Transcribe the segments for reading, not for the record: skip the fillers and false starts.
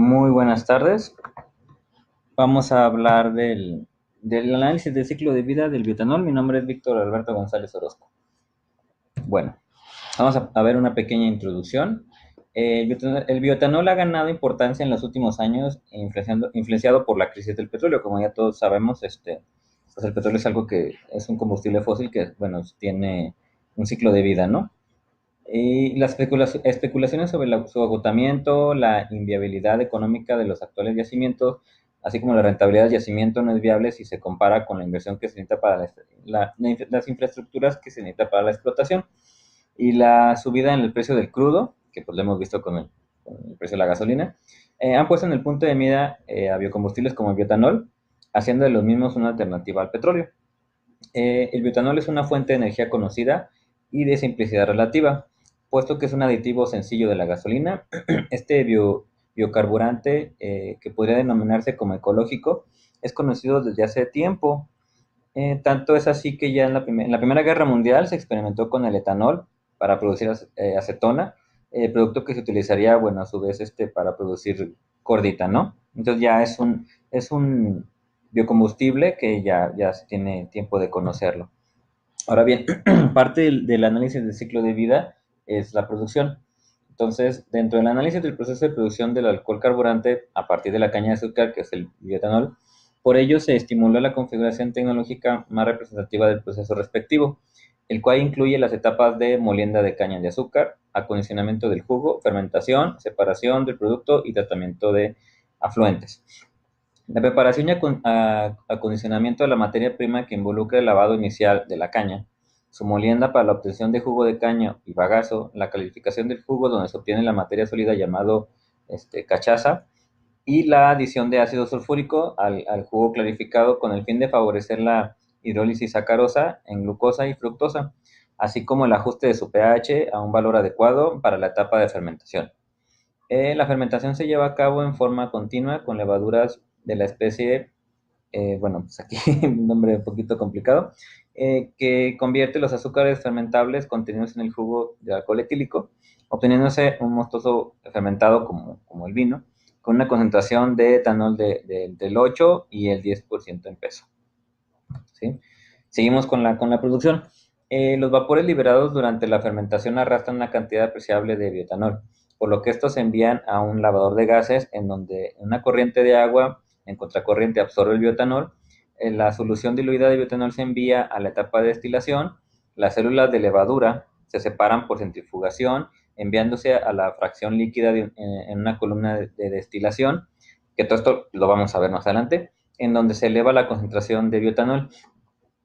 Muy buenas tardes. Vamos a hablar del análisis del ciclo de vida del biotanol. Mi nombre es Víctor Alberto González Orozco. Bueno, vamos a ver una pequeña introducción. El biotanol ha ganado importancia en los últimos años, influenciado por la crisis del petróleo. Como ya todos sabemos, pues el petróleo es algo que es un combustible fósil que, bueno, tiene un ciclo de vida, ¿no? Y las especulaciones sobre su agotamiento, la inviabilidad económica de los actuales yacimientos, así como la rentabilidad del yacimiento no es viable si se compara con la inversión que se necesita para las infraestructuras que se necesita para la explotación. Y la subida en el precio del crudo, que pues lo hemos visto con el precio de la gasolina, han puesto en el punto de mira a biocombustibles como el biotanol, haciendo de los mismos una alternativa al petróleo. El biotanol es una fuente de energía conocida y de simplicidad relativa, puesto que es un aditivo sencillo de la gasolina. Este biocarburante, que podría denominarse como ecológico, es conocido desde hace tiempo. Tanto es así que ya en la Primera Guerra Mundial se experimentó con el etanol para producir acetona, producto que se utilizaría, bueno, a su vez, para producir cordita, ¿no? Entonces ya es un biocombustible que ya se tiene tiempo de conocerlo. Ahora bien, parte del análisis del ciclo de vida es la producción. Entonces, dentro del análisis del proceso de producción del alcohol carburante a partir de la caña de azúcar, que es el bioetanol, por ello se estimuló la configuración tecnológica más representativa del proceso respectivo, el cual incluye las etapas de molienda de caña de azúcar, acondicionamiento del jugo, fermentación, separación del producto y tratamiento de afluentes. La preparación y acondicionamiento de la materia prima que involucra el lavado inicial de la caña, su molienda para la obtención de jugo de caña y bagazo, la calificación del jugo donde se obtiene la materia sólida llamado cachaza, y la adición de ácido sulfúrico al jugo clarificado con el fin de favorecer la hidrólisis sacarosa en glucosa y fructosa, así como el ajuste de su pH a un valor adecuado para la etapa de fermentación. La fermentación se lleva a cabo en forma continua con levaduras de la especie, bueno, pues aquí un nombre un poquito complicado, que convierte los azúcares fermentables contenidos en el jugo de alcohol etílico, obteniéndose un mostoso fermentado como el vino, con una concentración de etanol del 8 y el 10% en peso. ¿Sí? Seguimos con la producción. Los vapores liberados durante la fermentación arrastran una cantidad apreciable de bioetanol, por lo que estos se envían a un lavador de gases en donde una corriente de agua en contracorriente absorbe el bioetanol. La solución diluida de bioetanol se envía a la etapa de destilación. Las células de levadura se separan por centrifugación, enviándose a la fracción líquida en una columna de destilación, que todo esto lo vamos a ver más adelante, en donde se eleva la concentración de bioetanol.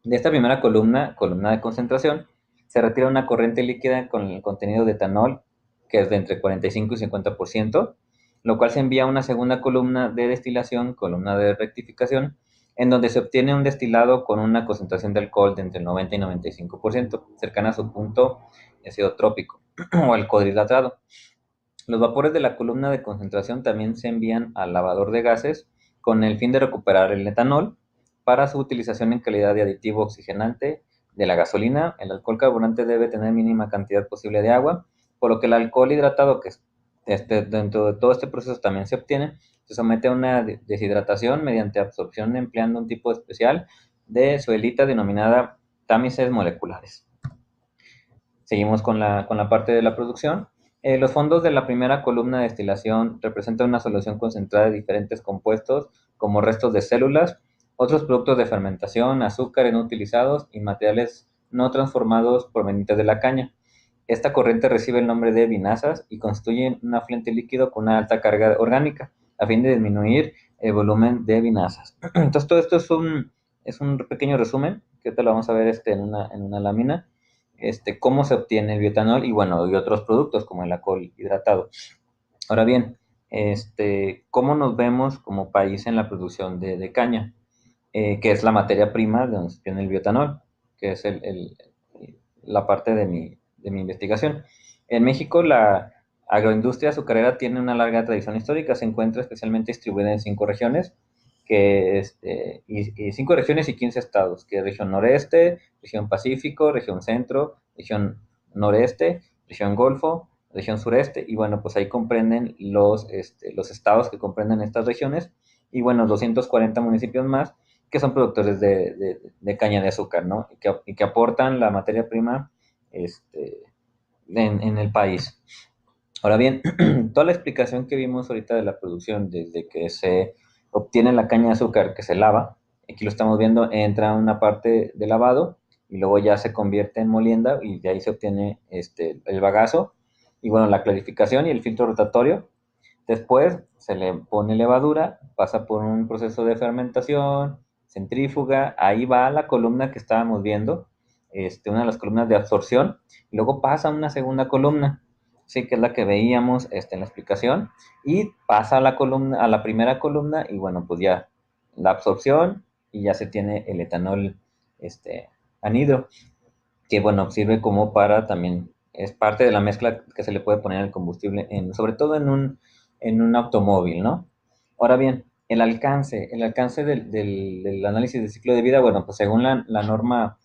De esta primera columna de concentración, se retira una corriente líquida con el contenido de etanol, que es de entre 45 y 50%, lo cual se envía a una segunda columna de destilación, columna de rectificación, en donde se obtiene un destilado con una concentración de alcohol de entre el 90 y 95%, cercana a su punto acidotrópico o alcohol hidratado. Los vapores de la columna de concentración también se envían al lavador de gases con el fin de recuperar el etanol para su utilización en calidad de aditivo oxigenante de la gasolina. El alcohol carburante debe tener mínima cantidad posible de agua, por lo que el alcohol hidratado que dentro de todo este proceso también se obtiene, se somete a una deshidratación mediante absorción empleando un tipo especial de suelita denominada tamices moleculares. Seguimos con la parte de la producción. Los fondos de la primera columna de destilación representan una solución concentrada de diferentes compuestos como restos de células, otros productos de fermentación, azúcares no utilizados y materiales no transformados provenientes de la caña. Esta corriente recibe el nombre de vinazas y constituye un afluente líquido con una alta carga orgánica a fin de disminuir el volumen de vinazas. Entonces todo esto es un pequeño resumen que te lo vamos a ver en una lámina, cómo se obtiene el bioetanol y bueno, y otros productos como el alcohol hidratado. Ahora bien, ¿cómo nos vemos como país en la producción de caña? Que es la materia prima de donde se obtiene el bioetanol, que es la parte de mi investigación. En México, la agroindustria azucarera tiene una larga tradición histórica, se encuentra especialmente distribuida en 5 regiones, y 5 regiones y 15 estados, que es región noreste, región pacífico, región centro, región noreste, región golfo, región sureste, y bueno, pues ahí comprenden los estados que comprenden estas regiones, y bueno, 240 municipios más que son productores de caña de azúcar, ¿no? Y que aportan la materia prima en el país. Ahora bien, toda la explicación que vimos ahorita de la producción, desde que se obtiene la caña de azúcar que se lava, aquí lo estamos viendo, entra una parte de lavado y luego ya se convierte en molienda y de ahí se obtiene el bagazo y bueno, la clarificación y el filtro rotatorio. Después se le pone levadura, pasa por un proceso de fermentación, centrífuga, ahí va la columna que estábamos viendo, una de las columnas de absorción, y luego pasa a una segunda columna, sí, que es la que veíamos en la explicación, y pasa a la columna, a la primera columna, y bueno, pues ya la absorción, y ya se tiene el etanol anhidro, que bueno, sirve como para también, es parte de la mezcla que se le puede poner al combustible, sobre todo en un automóvil, ¿no? Ahora bien, el alcance del análisis de ciclo de vida, bueno, pues según la norma,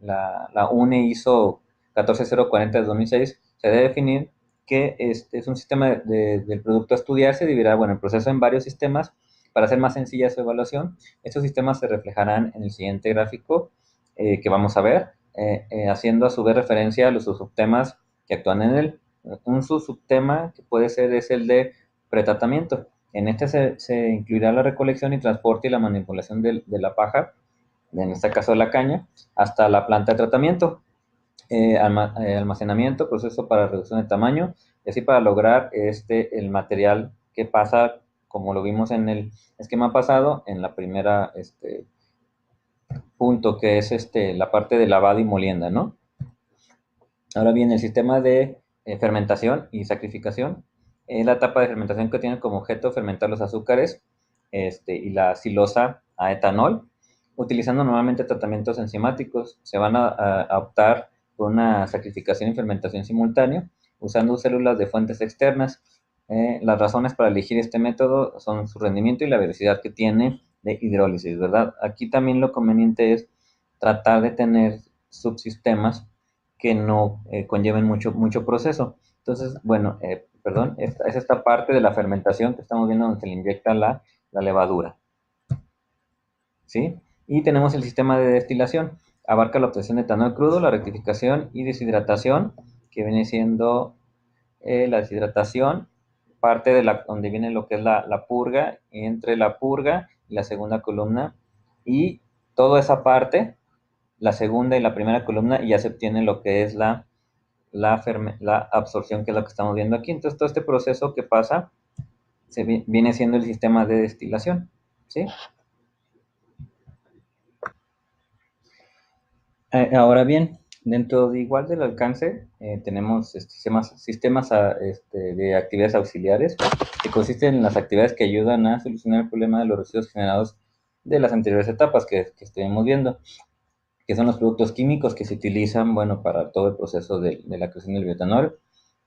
la UNE ISO 14040 de 2006, se debe definir que es un sistema del producto a estudiar, se dividirá, bueno, el proceso en varios sistemas. Para hacer más sencilla su evaluación, estos sistemas se reflejarán en el siguiente gráfico que vamos a ver, haciendo a su vez referencia a los subtemas que actúan en él. Un subtema que puede ser es el de pretratamiento. En este se incluirá la recolección y transporte y la manipulación de la paja, en este caso de la caña, hasta la planta de tratamiento, almacenamiento, proceso para reducción de tamaño, y así para lograr el material que pasa, como lo vimos en el esquema pasado, en la primera punto, que es la parte de lavado y molienda, ¿no? Ahora bien, el sistema de fermentación y sacrificación es la etapa de fermentación que tiene como objeto fermentar los azúcares y la silosa a etanol, utilizando normalmente tratamientos enzimáticos. Se van a optar por una sacrificación y fermentación simultánea, usando células de fuentes externas. Las razones para elegir este método son su rendimiento y la velocidad que tiene de hidrólisis, ¿verdad? Aquí también lo conveniente es tratar de tener subsistemas que no conlleven mucho proceso. Entonces, bueno, perdón, es esta parte de la fermentación que estamos viendo donde se le inyecta la levadura, ¿sí? Y tenemos el sistema de destilación. Abarca la obtención de etanol crudo, la rectificación y deshidratación, que viene siendo la deshidratación, parte de donde viene lo que es la purga, entre la purga y la segunda columna, y toda esa parte, la segunda y la primera columna, y ya se obtiene lo que es la absorción, que es lo que estamos viendo aquí. Entonces, todo este proceso que pasa viene siendo el sistema de destilación, ¿sí? Ahora bien, dentro de igual del alcance, tenemos sistemas de actividades auxiliares, que consisten en las actividades que ayudan a solucionar el problema de los residuos generados de las anteriores etapas que estuvimos viendo, que son los productos químicos que se utilizan, bueno, para todo el proceso de la creación del bioetanol,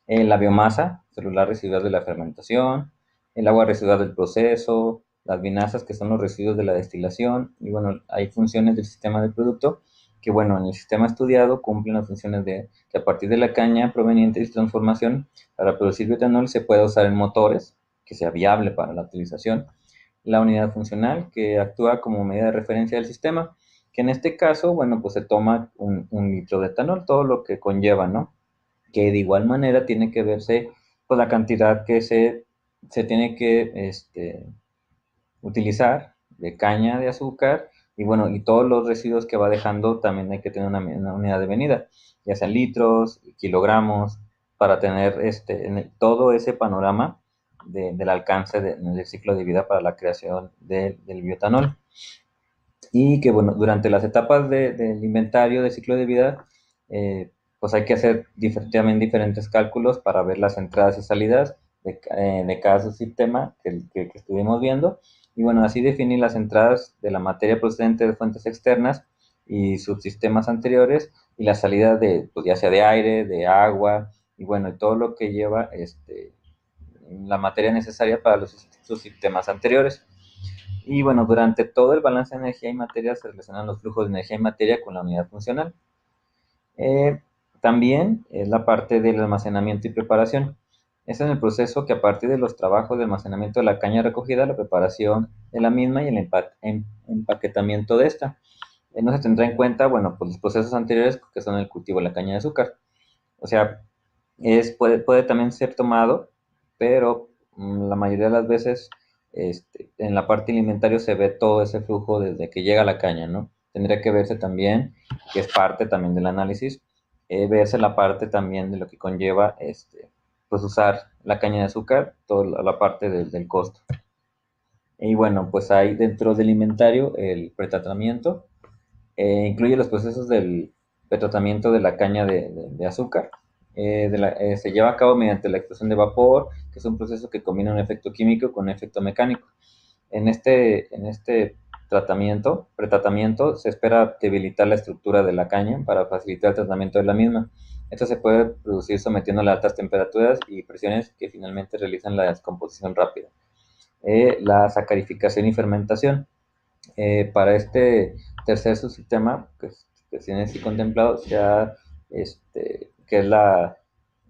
la biomasa celular residual de la fermentación, el agua residual del proceso, las vinazas, que son los residuos de la destilación, y bueno, hay funciones del sistema del producto que, bueno, en el sistema estudiado cumplen las funciones de que a partir de la caña proveniente de su transformación para producir bioetanol se puede usar en motores, que sea viable para la utilización, la unidad funcional, que actúa como medida de referencia del sistema, que en este caso, bueno, pues se toma un litro de etanol, todo lo que conlleva, ¿no? Que de igual manera tiene que verse pues la cantidad que se tiene que utilizar de caña de azúcar, y bueno, y todos los residuos que va dejando también hay que tener una unidad de medida, ya sean litros, kilogramos, para tener todo ese panorama del alcance del ciclo de vida para la creación del bioetanol. Y que bueno, durante las etapas del inventario de ciclo de vida, pues hay que hacer también diferentes cálculos para ver las entradas y salidas de cada subsistema que estuvimos viendo. Y bueno, así definir las entradas de la materia procedente de fuentes externas y subsistemas anteriores, y la salida pues ya sea de aire, de agua, y bueno, y todo lo que lleva la materia necesaria para los subsistemas anteriores. Y bueno, durante todo el balance de energía y materia se relacionan los flujos de energía y materia con la unidad funcional. Eh, También es la parte del almacenamiento y preparación. Es en el proceso que a partir de los trabajos de almacenamiento de la caña recogida, la preparación de la misma y el empaquetamiento de esta. No se tendrá en cuenta, bueno, pues los procesos anteriores que son el cultivo de la caña de azúcar. O sea, puede también ser tomado, pero la mayoría de las veces en la parte alimentaria se ve todo ese flujo desde que llega la caña, ¿no? Tendría que verse también, que es parte también del análisis, verse la parte también de lo que conlleva pues usar la caña de azúcar, toda la parte del costo. Y bueno, pues hay dentro del inventario el pretratamiento, incluye los procesos del tratamiento de la caña de azúcar. Se lleva a cabo mediante la extracción de vapor, que es un proceso que combina un efecto químico con un efecto mecánico. En este pretratamiento, se espera debilitar la estructura de la caña para facilitar el tratamiento de la misma. Esto se puede producir sometiéndola a altas temperaturas y presiones que finalmente realizan la descomposición rápida. La sacarificación y fermentación. Para este tercer subsistema, que tiene así contemplado,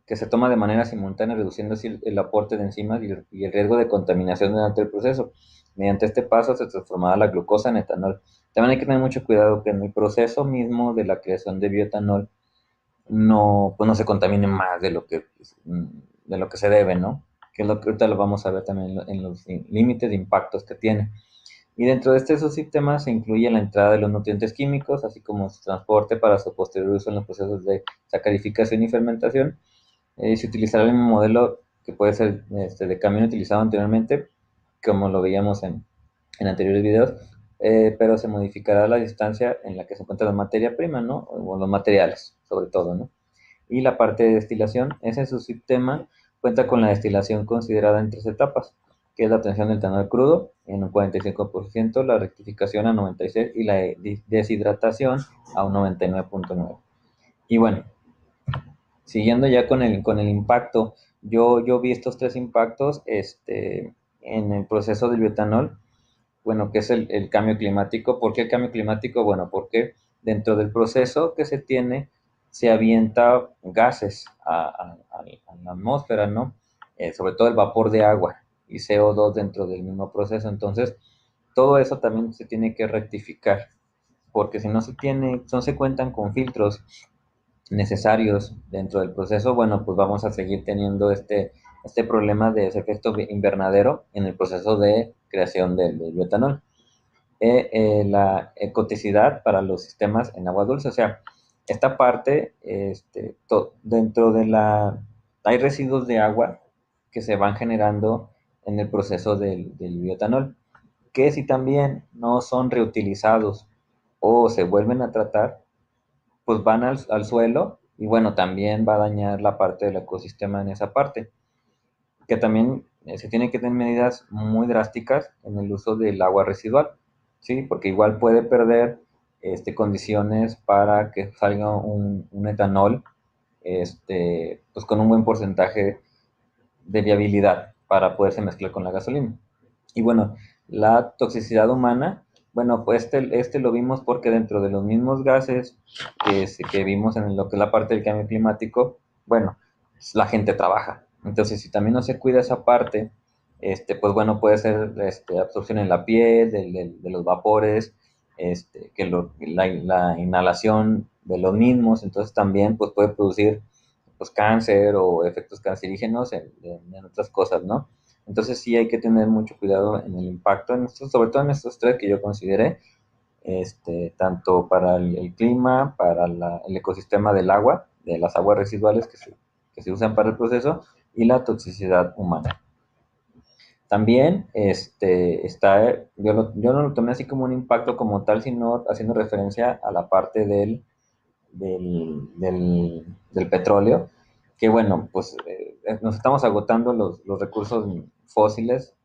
que se toma de manera simultánea, reduciendo así el aporte de enzimas y el riesgo de contaminación durante el proceso. Mediante este paso se transformará la glucosa en etanol. También hay que tener mucho cuidado que en el proceso mismo de la creación de bioetanol pues no se contamine más de lo que se debe, ¿no? Que es lo que ahorita lo vamos a ver también en los límites de impactos que tiene. Y dentro de este subsistema se incluye la entrada de los nutrientes químicos, así como su transporte para su posterior uso en los procesos de sacarificación y fermentación. Se utilizará el mismo modelo que puede ser de camión utilizado anteriormente, como lo veíamos en anteriores videos, pero se modificará la distancia en la que se encuentra la materia prima, ¿no? O los materiales, sobre todo, ¿no? Y la parte de destilación, ese subsistema cuenta con la destilación considerada en 3 etapas, que es la obtención del etanol crudo en un 45%, la rectificación a 96% y la deshidratación a un 99.9%. Y bueno, siguiendo ya con el impacto, yo vi estos 3 impactos en el proceso del bioetanol, bueno, que es el cambio climático. ¿Por qué el cambio climático? Bueno, porque dentro del proceso que se tiene, se avienta gases a la atmósfera, ¿no? Sobre todo el vapor de agua y CO2 dentro del mismo proceso. Entonces, todo eso también se tiene que rectificar, porque si no se cuentan con filtros necesarios dentro del proceso, bueno, pues vamos a seguir teniendo este problema de ese efecto invernadero en el proceso de creación del bioetanol. La ecoticidad para los sistemas en agua dulce, o sea, esta parte, dentro de hay residuos de agua que se van generando en el proceso del bioetanol, que si también no son reutilizados o se vuelven a tratar, pues van al suelo y bueno, también va a dañar la parte del ecosistema en esa parte, que también se tiene que tener medidas muy drásticas en el uso del agua residual, ¿sí? Porque igual puede perder condiciones para que salga un etanol pues con un buen porcentaje de viabilidad para poderse mezclar con la gasolina. Y bueno, la toxicidad humana, bueno, pues lo vimos porque dentro de los mismos gases que vimos en lo que es la parte del cambio climático, bueno, la gente trabaja. Entonces, si también no se cuida esa parte, pues bueno, puede ser absorción en la piel de los vapores, la inhalación de los mismos, entonces también pues puede producir pues cáncer o efectos cancerígenos en otras cosas, ¿no? Entonces sí hay que tener mucho cuidado en el impacto, sobre todo en estos 3 que yo consideré, tanto para el clima, para el ecosistema del agua, de las aguas residuales que se usan para el proceso, y la toxicidad humana. También yo no lo tomé así como un impacto como tal, sino haciendo referencia a la parte del petróleo, que bueno, pues nos estamos agotando los recursos fósiles,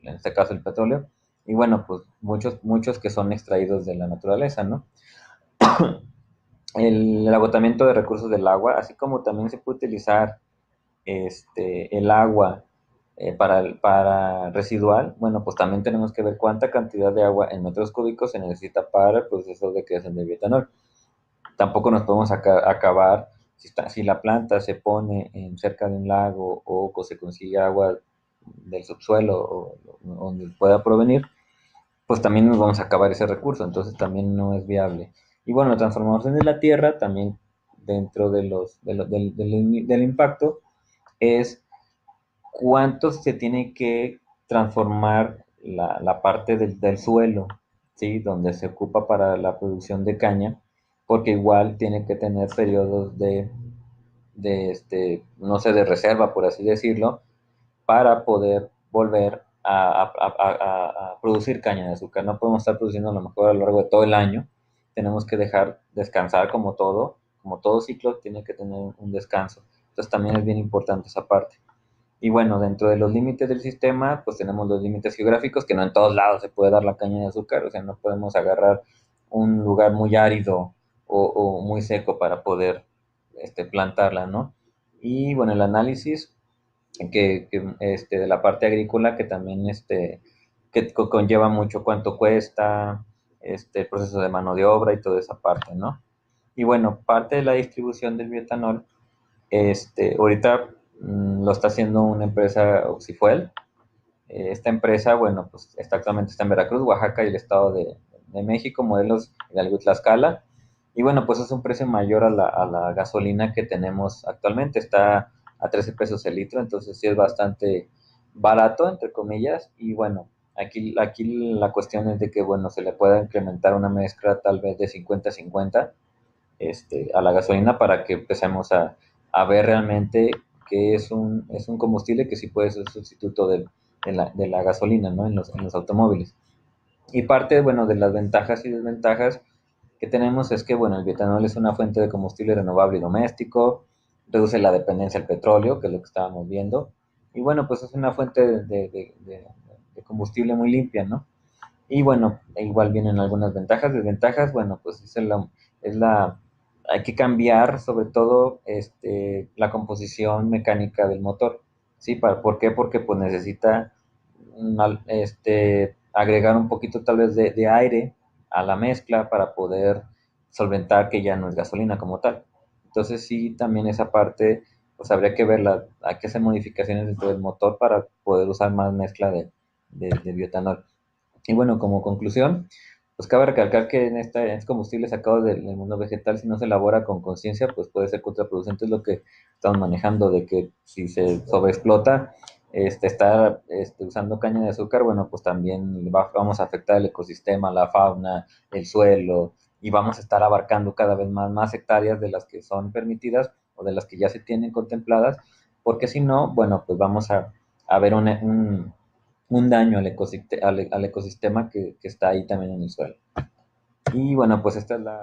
en este caso el petróleo, y bueno, pues muchos que son extraídos de la naturaleza, ¿no? El agotamiento de recursos del agua, así como también se puede utilizar el agua para residual, bueno, pues también tenemos que ver cuánta cantidad de agua en metros cúbicos se necesita para el proceso de creación de bioetanol. Tampoco nos podemos acabar si la planta se pone cerca de un lago o se consigue agua del subsuelo o donde pueda provenir, pues también nos vamos a acabar ese recurso, entonces también no es viable. Y bueno, la transformación de la tierra también dentro del impacto es cuánto se tiene que transformar la parte del suelo, ¿sí? Donde se ocupa para la producción de caña, porque igual tiene que tener periodos no sé, de reserva, por así decirlo, para poder volver a producir caña de azúcar. No podemos estar produciendo a lo mejor a lo largo de todo el año. Tenemos que dejar descansar como todo ciclo tiene que tener un descanso. Entonces también es bien importante esa parte. Y bueno, dentro de los límites del sistema, pues tenemos los límites geográficos, que no en todos lados se puede dar la caña de azúcar, o sea, no podemos agarrar un lugar muy árido o muy seco para poder plantarla, ¿no? Y bueno, el análisis de la parte agrícola que también conlleva mucho cuánto cuesta, el proceso de mano de obra y toda esa parte, ¿no? Y bueno, parte de la distribución del bioetanol, ahorita lo está haciendo una empresa Oxifuel. Esta empresa, bueno, pues actualmente está en Veracruz, Oaxaca y el Estado de México, modelos Hidalgo y Tlaxcala. Y bueno, pues es un precio mayor a la gasolina que tenemos actualmente. Está a 13 pesos el litro, entonces sí es bastante barato, entre comillas. Y bueno, aquí la cuestión es de que, bueno, se le pueda incrementar una mezcla tal vez de 50-50 a la gasolina para que empecemos a ver realmente que es un combustible que sí puede ser sustituto de la gasolina, ¿no? En los automóviles. Y parte, bueno, de las ventajas y desventajas que tenemos es que, bueno, el bioetanol es una fuente de combustible renovable y doméstico, reduce la dependencia al petróleo, que es lo que estábamos viendo, y bueno, pues es una fuente de combustible muy limpia, ¿no? Y bueno, igual vienen algunas ventajas, desventajas, bueno, pues hay que cambiar sobre todo la composición mecánica del motor, ¿sí? ¿Por qué? Porque pues necesita agregar un poquito tal vez de aire a la mezcla para poder solventar que ya no es gasolina como tal. Entonces sí, también esa parte, pues habría que verla, hay que hacer modificaciones dentro del motor para poder usar más mezcla de bioetanol. Y bueno, como conclusión, pues cabe recalcar que en este combustible sacado del mundo vegetal, si no se elabora con conciencia, pues puede ser contraproducente. Es lo que estamos manejando, de que si se sobreexplota, estar usando caña de azúcar, bueno, pues también vamos a afectar el ecosistema, la fauna, el suelo, y vamos a estar abarcando cada vez más hectáreas de las que son permitidas o de las que ya se tienen contempladas, porque si no, bueno, pues vamos a ver un daño al ecosistema que está ahí también en el suelo. Y bueno, pues esta es la